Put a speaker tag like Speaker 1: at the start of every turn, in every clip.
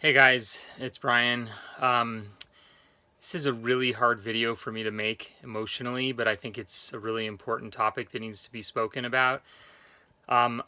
Speaker 1: Hey guys, it's Brian. This is a really hard video for me to make emotionally, but I think it's a really important topic that needs to be spoken about. Um,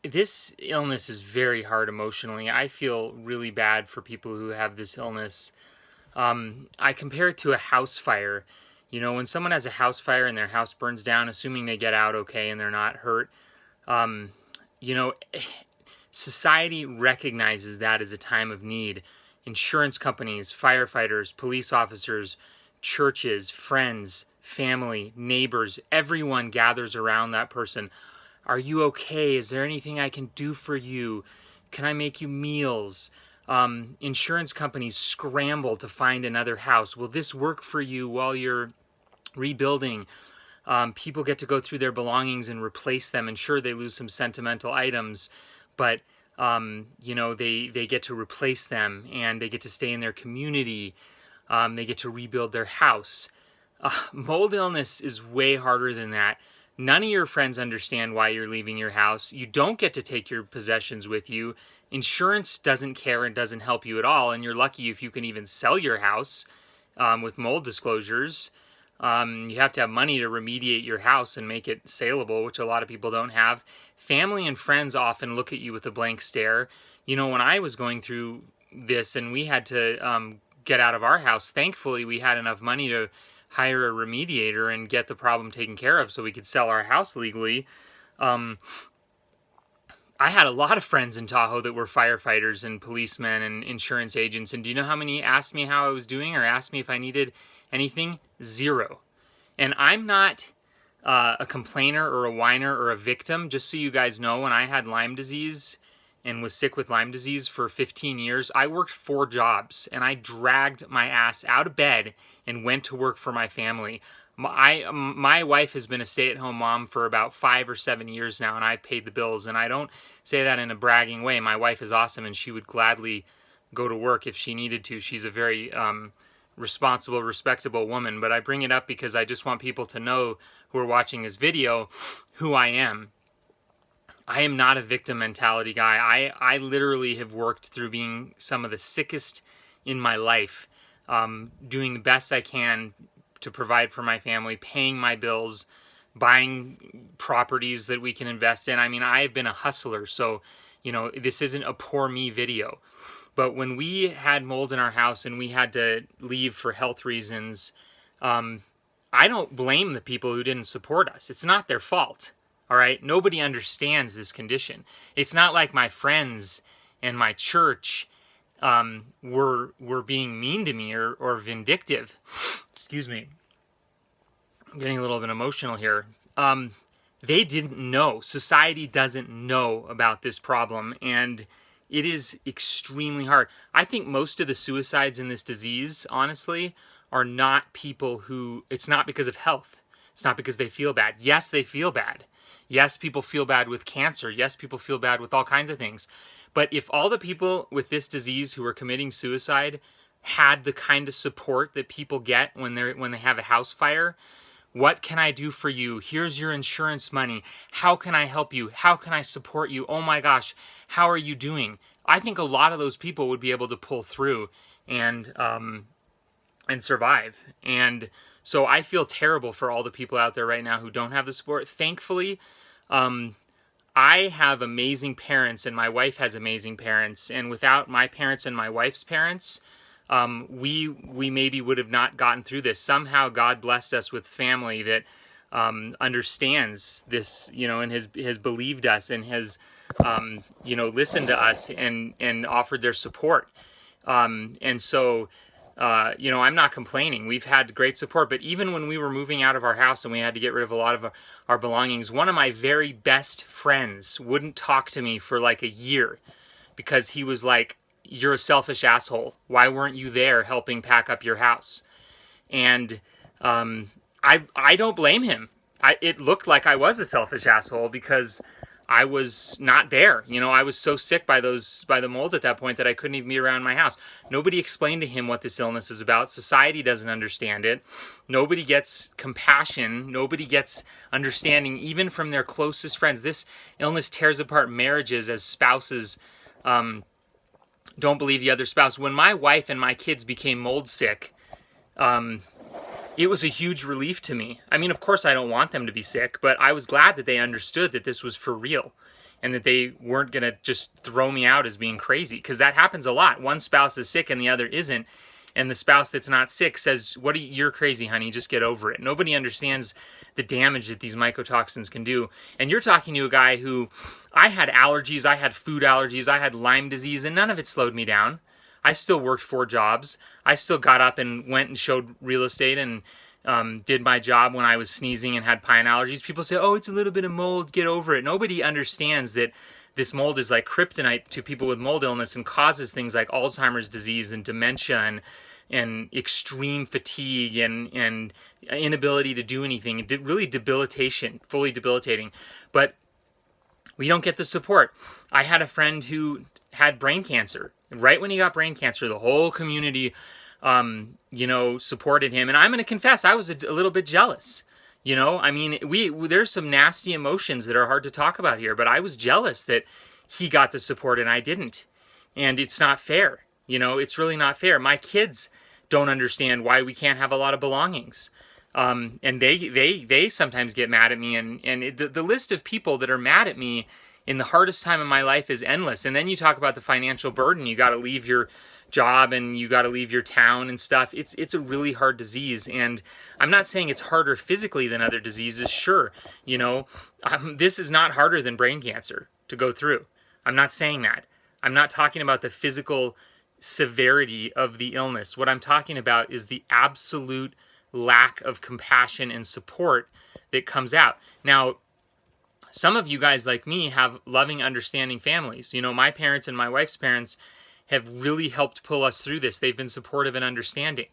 Speaker 1: this illness is very hard emotionally. I feel really bad for people who have this illness. I compare it to a house fire. You know, when someone has a house fire and their house burns down, assuming they get out okay and they're not hurt, um, you know, society recognizes that as a time of need. Insurance companies, firefighters, police officers, churches, friends, family, neighbors, everyone gathers around that person. Are you okay? Is there anything I can do for you? Can I make you meals? Insurance companies scramble to find another house. Will this work for you while you're rebuilding? People get to go through their belongings and replace them. And sure, they lose some sentimental items, but they get to replace them and they get to stay in their community. They get to rebuild their house. Mold illness is way harder than that. None of your friends understand why you're leaving your house. You don't get to take your possessions with you. Insurance doesn't care and doesn't help you at all. And you're lucky if you can even sell your house with mold disclosures. You have to have money to remediate your house and make it saleable, which a lot of people don't have. Family and friends often look at you with a blank stare. You know, when I was going through this and we had to get out of our house, thankfully we had enough money to hire a remediator and get the problem taken care of so we could sell our house legally. Um, I had a lot of friends in Tahoe that were firefighters and policemen and insurance agents. And do you know how many asked me how I was doing or asked me if I needed anything? Zero. And I'm not a complainer or a whiner or a victim. Just so you guys know, when I had Lyme disease and was sick with Lyme disease for 15 years, I worked 4 jobs and I dragged my ass out of bed and went to work for my family. My wife has been a stay-at-home mom for about 5 or 7 years now, and I've paid the bills. And I don't say that in a bragging way. My wife is awesome, and she would gladly go to work if she needed to. She's a very responsible, respectable woman. But I bring it up because I just want people to know who are watching this video who I am. I am not a victim mentality guy. I literally have worked through being some of the sickest in my life, doing the best I can to provide for my family, paying my bills, buying properties that we can invest in. I mean, I've been a hustler, so, you know, this isn't a poor me video. But when we had mold in our house and we had to leave for health reasons, I don't blame the people who didn't support us. It's not their fault, all right? Nobody understands this condition. It's not like my friends and my church were being mean to me or vindictive. Excuse me. I'm getting a little bit emotional here. They didn't know. Society doesn't know about this problem, and it is extremely hard. I think most of the suicides in this disease, honestly, are not people who, it's not because of health. It's not because they feel bad. Yes, they feel bad. Yes, people feel bad with cancer. Yes, people feel bad with all kinds of things. But if all the people with this disease who are committing suicide had the kind of support that people get when they have a house fire, what can I do for you? Here's your insurance money. How can I help you? How can I support you? Oh my gosh, how are you doing? I think a lot of those people would be able to pull through and survive. And so I feel terrible for all the people out there right now who don't have the support. Thankfully, I have amazing parents and my wife has amazing parents. And without my parents and my wife's parents, we maybe would have not gotten through this. Somehow God blessed us with family that understands this, you know, and has believed us and has, listened to us and offered their support. And so, I'm not complaining. We've had great support, but even when we were moving out of our house and we had to get rid of a lot of our belongings, one of my very best friends wouldn't talk to me for like a year because he was like, "You're a selfish asshole. Why weren't you there helping pack up your house?" And I don't blame him. It looked like I was a selfish asshole because I was not there. You know, I was so sick by the mold at that point that I couldn't even be around my house. Nobody explained to him what this illness is about. Society doesn't understand it. Nobody gets compassion. Nobody gets understanding, even from their closest friends. This illness tears apart marriages as spouses don't believe the other spouse. When my wife and my kids became mold sick, um, it was a huge relief to me. I mean, of course, I don't want them to be sick, but I was glad that they understood that this was for real and that they weren't going to just throw me out as being crazy, because that happens a lot. One spouse is sick and the other isn't. And the spouse that's not sick says, you're crazy, honey, just get over it. Nobody understands the damage that these mycotoxins can do. And you're talking to a guy who, I had allergies, I had food allergies, I had Lyme disease, and none of it slowed me down. I still worked 4 jobs. I still got up and went and showed real estate and did my job when I was sneezing and had pollen allergies. People say, oh, it's a little bit of mold, get over it. Nobody understands that this mold is like kryptonite to people with mold illness and causes things like Alzheimer's disease and dementia and extreme fatigue and inability to do anything. Really debilitation, fully debilitating. But we don't get the support. I had a friend who had brain cancer. Right when he got brain cancer, the whole community, supported him. And I'm going to confess, I was a little bit jealous. I mean, there's some nasty emotions that are hard to talk about here, but I was jealous that he got the support and I didn't. And it's not fair. It's really not fair. My kids don't understand why we can't have a lot of belongings. And they sometimes get mad at me. And the list of people that are mad at me in the hardest time of my life is endless. And then you talk about the financial burden. You got to leave your job and you got to leave your town and stuff. It's a really hard disease. And I'm not saying it's harder physically than other diseases. Sure, this is not harder than brain cancer to go through. I'm not saying that. I'm not talking about the physical severity of the illness. What I'm talking about is the absolute lack of compassion and support that comes out. Now, some of you guys like me have loving, understanding families. My parents and my wife's parents have really helped pull us through this. They've been supportive and understanding.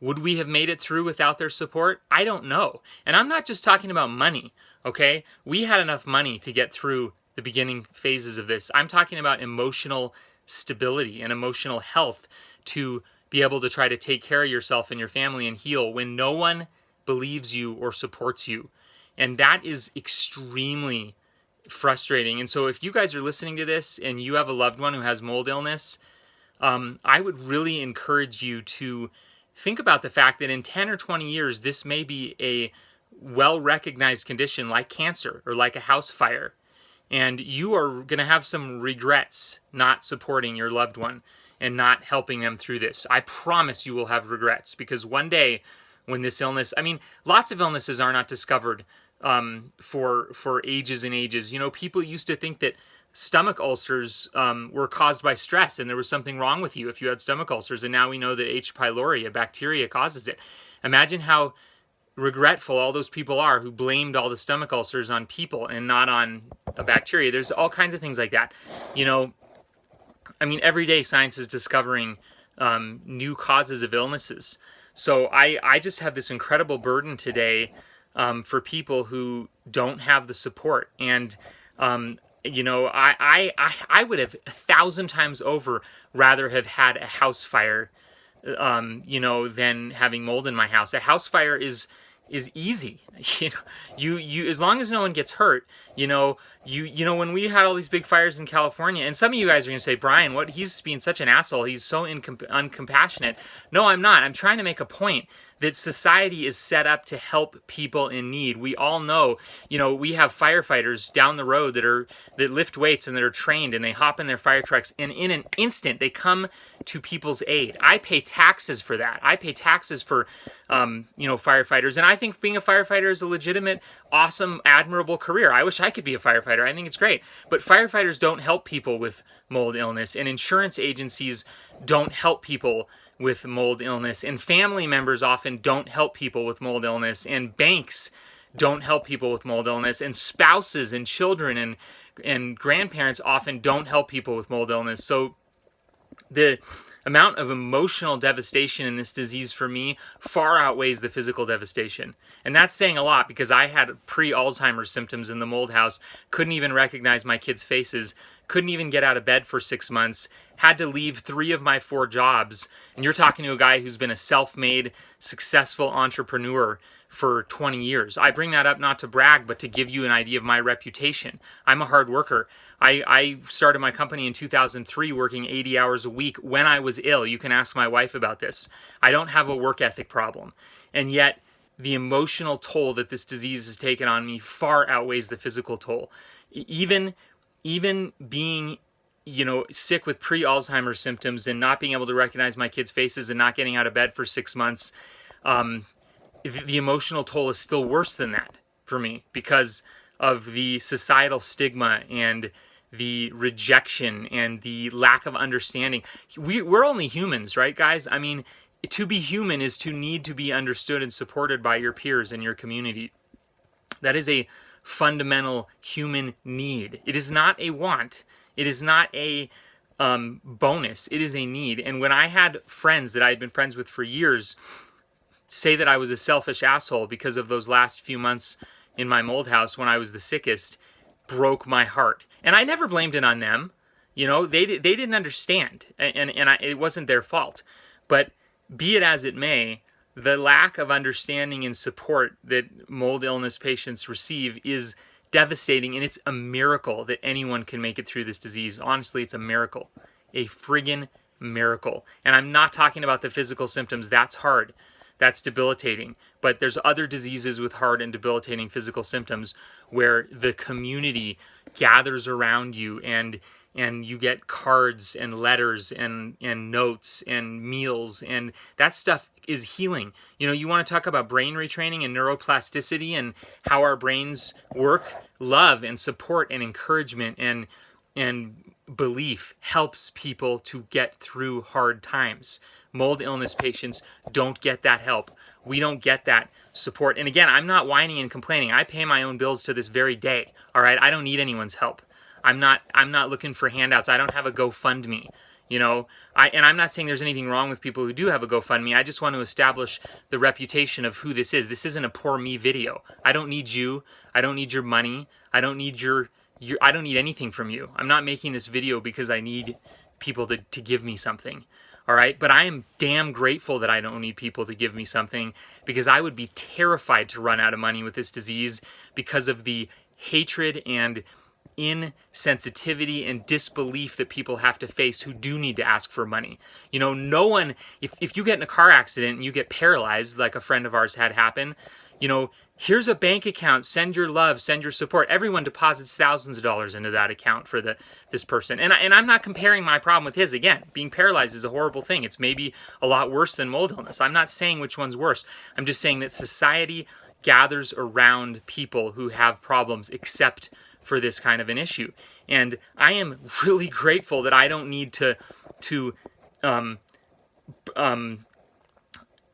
Speaker 1: Would we have made it through without their support? I don't know. And I'm not just talking about money, okay? We had enough money to get through the beginning phases of this. I'm talking about emotional stability and emotional health to be able to try to take care of yourself and your family and heal when no one believes you or supports you. And that is extremely frustrating. And so if you guys are listening to this and you have a loved one who has mold illness, I would really encourage you to think about the fact that in 10 or 20 years, this may be a well-recognized condition like cancer or like a house fire. And you are going to have some regrets not supporting your loved one and not helping them through this. I promise you will have regrets, because one day when this illness, lots of illnesses are not discovered for ages and ages. People used to think that stomach ulcers were caused by stress and there was something wrong with you if you had stomach ulcers. And now we know that H. pylori, a bacteria, causes it. Imagine how regretful all those people are who blamed all the stomach ulcers on people and not on a bacteria. There's all kinds of things like that. Every day science is discovering new causes of illnesses. So I just have this incredible burden today for people who don't have the support. And, I would have 1,000 times over rather have had a house fire, than having mold in my house. A house fire is easy. You as long as no one gets hurt, when we had all these big fires in California, and some of you guys are going to say, Brian, what, he's being such an asshole. He's so uncompassionate. No, I'm not. I'm trying to make a point that society is set up to help people in need. We all know, we have firefighters down the road that lift weights and that are trained, and they hop in their fire trucks, and in an instant they come to people's aid. I pay taxes for that. I pay taxes for, firefighters, and I think being a firefighter is a legitimate, awesome, admirable career. I wish I could be a firefighter. I think it's great. But firefighters don't help people with mold illness, and insurance agencies don't help people with mold illness, and family members often don't help people with mold illness, and banks don't help people with mold illness, and spouses and children and grandparents often don't help people with mold illness. So the amount of emotional devastation in this disease for me far outweighs the physical devastation. And that's saying a lot, because I had pre-Alzheimer's symptoms in the mold house, couldn't even recognize my kids' faces, couldn't even get out of bed for 6 months, had to leave 3 of my 4 jobs. And you're talking to a guy who's been a self-made, successful entrepreneur for 20 years. I bring that up not to brag, but to give you an idea of my reputation. I'm a hard worker. I started my company in 2003 working 80 hours a week when I was ill. You can ask my wife about this. I don't have a work ethic problem. And yet, the emotional toll that this disease has taken on me far outweighs the physical toll. Even being, sick with pre-Alzheimer's symptoms and not being able to recognize my kids' faces and not getting out of bed for 6 months, the emotional toll is still worse than that for me because of the societal stigma and the rejection and the lack of understanding. We're only humans, right, guys? I mean, to be human is to need to be understood and supported by your peers and your community. That is a fundamental human need. It is not a want. It is not a bonus. It is a need. And when I had friends that I had been friends with for years say that I was a selfish asshole because of those last few months in my mold house when I was the sickest, broke my heart. And I never blamed it on them. They didn't understand, and it wasn't their fault. But be it as it may, the lack of understanding and support that mold illness patients receive is devastating, and it's a miracle that anyone can make it through this disease. Honestly, it's a miracle. A friggin' miracle. And I'm not talking about the physical symptoms. That's hard. That's debilitating. But there's other diseases with hard and debilitating physical symptoms where the community gathers around you and you get cards and letters and notes and meals, and that stuff is healing. You want to talk about brain retraining and neuroplasticity and how our brains work. Love and support and encouragement and belief helps people to get through hard times. Mold illness patients don't get that help. We don't get that support. And again, I'm not whining and complaining. I pay my own bills to this very day. All right, I don't need anyone's help. I'm not looking for handouts. I don't have a GoFundMe. And I'm not saying there's anything wrong with people who do have a GoFundMe. I just want to establish the reputation of who this is. This isn't a poor me video. I don't need you. I don't need your money. I don't need I don't need anything from you. I'm not making this video because I need people to give me something. All right. But I am damn grateful that I don't need people to give me something, because I would be terrified to run out of money with this disease because of the hatred and insensitivity and disbelief that people have to face who do need to ask for money. No one, if you get in a car accident and you get paralyzed, like a friend of ours had happen, here's a bank account, send your love, send your support. Everyone deposits thousands of dollars into that account for this person. And I'm not comparing my problem with his. Again, being paralyzed is a horrible thing. It's maybe a lot worse than mold illness. I'm not saying which one's worse. I'm just saying that society gathers around people who have problems except for this kind of an issue. And I am really grateful that I don't need to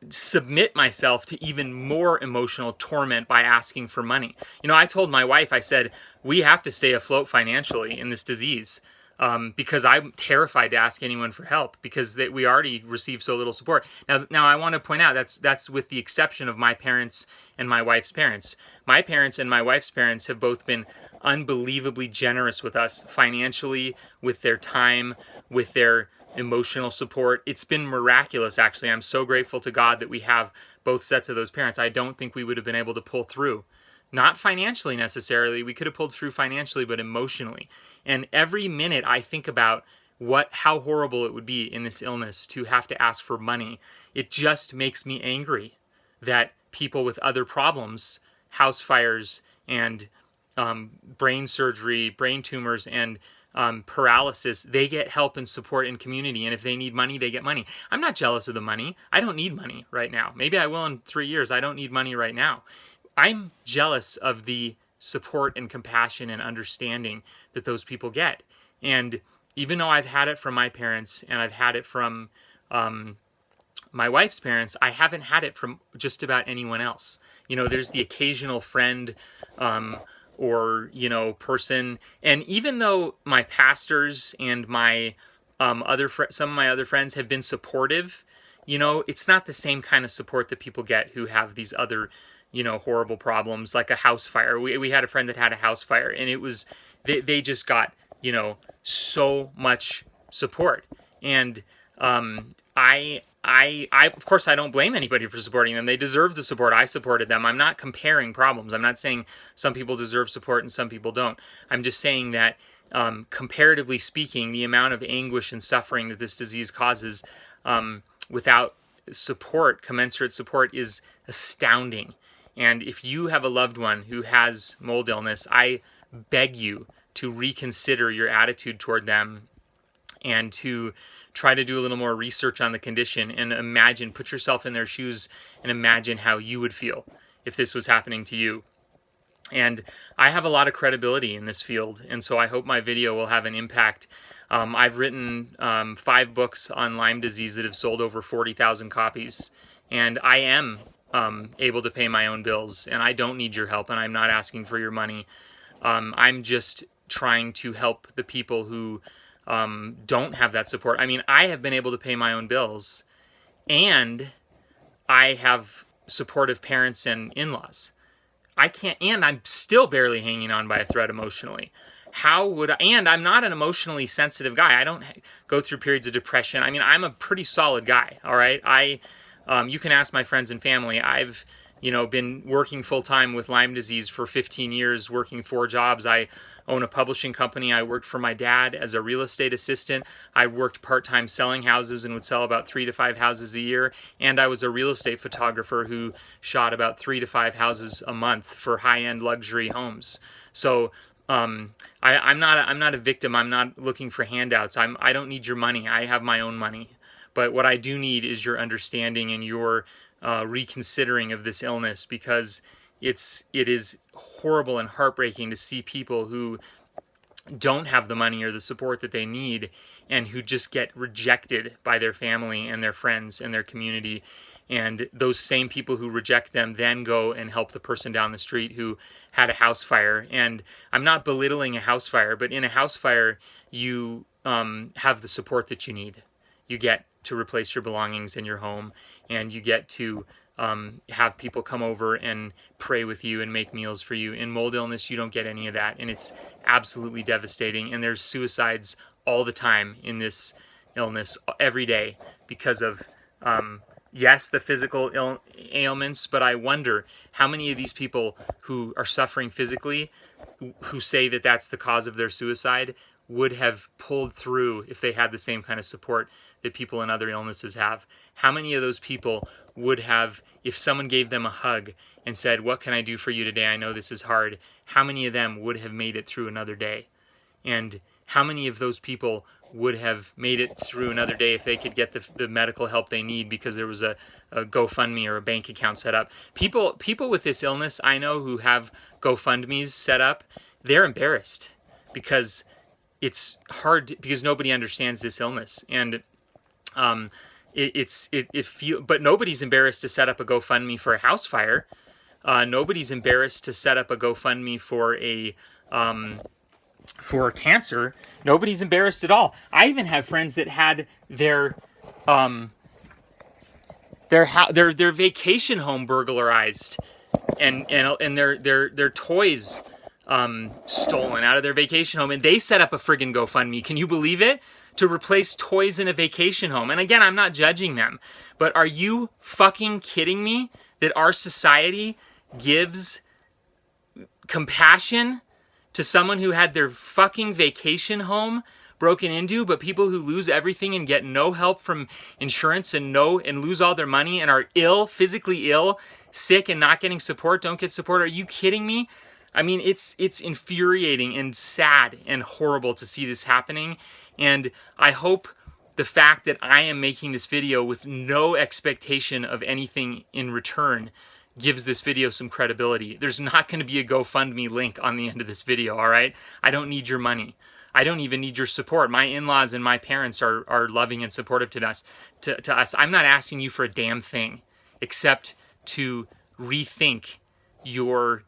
Speaker 1: submit myself to even more emotional torment by asking for money. I told my wife, I said, we have to stay afloat financially in this disease, because I'm terrified to ask anyone for help because we already receive so little support. Now I want to point out that's with the exception of my parents and my wife's parents. My parents and my wife's parents have both been unbelievably generous with us financially, with their time, with their emotional support. It's been miraculous, actually. I'm so grateful to God that we have both sets of those parents. I don't think we would have been able to pull through. Not financially necessarily. We could have pulled through financially, but emotionally. And every minute I think about how horrible it would be in this illness to have to ask for money. It just makes me angry that people with other problems, house fires and brain surgery, brain tumors, and paralysis, they get help and support in community. And if they need money, they get money. I'm not jealous of the money. I don't need money right now. Maybe I will in 3 years. I don't need money right now. I'm jealous of the support and compassion and understanding that those people get. And even though I've had it from my parents and I've had it from my wife's parents, I haven't had it from just about anyone else. There's the occasional friend or person. And even though my pastors and my some of my other friends have been supportive, it's not the same kind of support that people get who have these other horrible problems, like a house fire. We had a friend that had a house fire, and it was they just got so much support. And I of course I don't blame anybody for supporting them. They deserve the support. I supported them. I'm not comparing problems. I'm not saying some people deserve support and some people don't. I'm just saying that comparatively speaking, the amount of anguish and suffering that this disease causes without support, commensurate support, is astounding. And if you have a loved one who has mold illness, I beg you to reconsider your attitude toward them and to try to do a little more research on the condition and imagine, put yourself in their shoes and imagine how you would feel if this was happening to you. And I have a lot of credibility in this field, and so I hope my video will have an impact. I've written 5 books on Lyme disease that have sold over 40,000 copies, and I am able to pay my own bills, and I don't need your help, and I'm not asking for your money. I'm just trying to help the people who don't have that support. I mean, I have been able to pay my own bills, and I have supportive parents and in-laws. I can't, and I'm still barely hanging on by a thread emotionally. How would I, and I'm not an emotionally sensitive guy. I don't go through periods of depression. I mean, I'm a pretty solid guy, all right? You can ask my friends and family. I've, been working full-time with Lyme disease for 15 years, working 4 jobs. I own a publishing company. I worked for my dad as a real estate assistant. I worked part-time selling houses and would sell about 3 to 5 houses a year. And I was a real estate photographer who shot about 3 to 5 houses a month for high-end luxury homes. So I'm not a victim. I'm not looking for handouts. I don't need your money. I have my own money. But what I do need is your understanding and your reconsidering of this illness, because it is horrible and heartbreaking to see people who don't have the money or the support that they need and who just get rejected by their family and their friends and their community. And those same people who reject them then go and help the person down the street who had a house fire. And I'm not belittling a house fire, but in a house fire, you have the support that you need. You get to replace your belongings in your home, and you get to have people come over and pray with you and make meals for you. In mold illness, you don't get any of that, and it's absolutely devastating. And there's suicides all the time in this illness, every day, because of yes, the physical ailments, but I wonder how many of these people who are suffering physically, who say that that's the cause of their suicide, would have pulled through if they had the same kind of support that people in other illnesses have. How many of those people would have, if someone gave them a hug and said, "What can I do for you today? I know this is hard," how many of them would have made it through another day? And how many of those people would have made it through another day if they could get the medical help they need because there was a GoFundMe or a bank account set up? People with this illness I know who have GoFundMes set up, they're embarrassed because it's hard, because nobody understands this illness. And but nobody's embarrassed to set up a GoFundMe for a house fire. Nobody's embarrassed to set up a GoFundMe for cancer. Nobody's embarrassed at all. I even have friends that had their vacation home burglarized and their toys stolen out of their vacation home, and they set up a friggin' GoFundMe. Can you believe it? To replace toys in a vacation home. And again, I'm not judging them, but are you fucking kidding me that our society gives compassion to someone who had their fucking vacation home broken into, but people who lose everything and get no help from insurance and lose all their money and are ill, physically ill, sick, and not getting support, don't get support? Are you kidding me? I mean, it's infuriating and sad and horrible to see this happening. And I hope the fact that I am making this video with no expectation of anything in return gives this video some credibility. There's not going to be a GoFundMe link on the end of this video, all right? I don't need your money. I don't even need your support. My in-laws and my parents are loving and supportive to us. I'm not asking you for a damn thing except to rethink your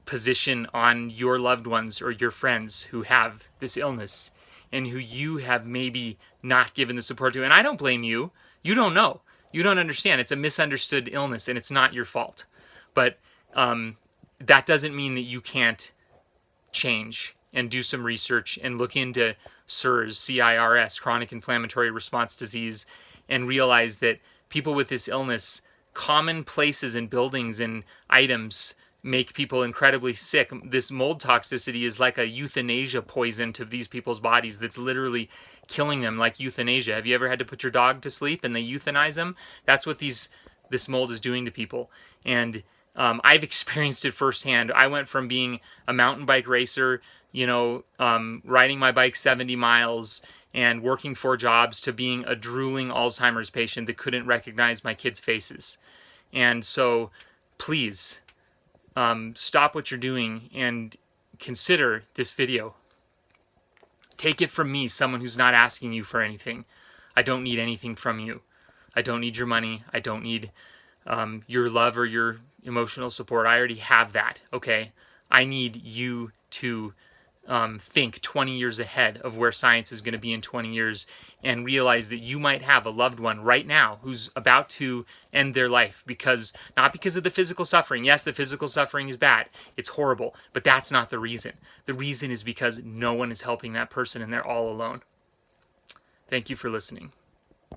Speaker 1: position on your loved ones or your friends who have this illness and who you have maybe not given the support to. And I don't blame you. You don't know. You don't understand. It's a misunderstood illness and it's not your fault. But that doesn't mean that you can't change and do some research and look into CIRS, C-I-R-S, chronic inflammatory response disease, and realize that people with this illness, common places and buildings and items make people incredibly sick. This mold toxicity is like a euthanasia poison to these people's bodies that's literally killing them, like euthanasia. Have you ever had to put your dog to sleep and they euthanize them? That's what this mold is doing to people. And I've experienced it firsthand. I went from being a mountain bike racer, riding my bike 70 miles and working 4 jobs, to being a drooling Alzheimer's patient that couldn't recognize my kids' faces. And so please stop what you're doing and consider this video. Take it from me, someone who's not asking you for anything. I don't need anything from you. I don't need your money. I don't need your love or your emotional support. I already have that, okay? I need you to think 20 years ahead of where science is going to be in 20 years, and realize that you might have a loved one right now who's about to end their life, not because of the physical suffering. Yes, the physical suffering is bad. It's horrible, but that's not the reason. The reason is because no one is helping that person and they're all alone. Thank you for listening.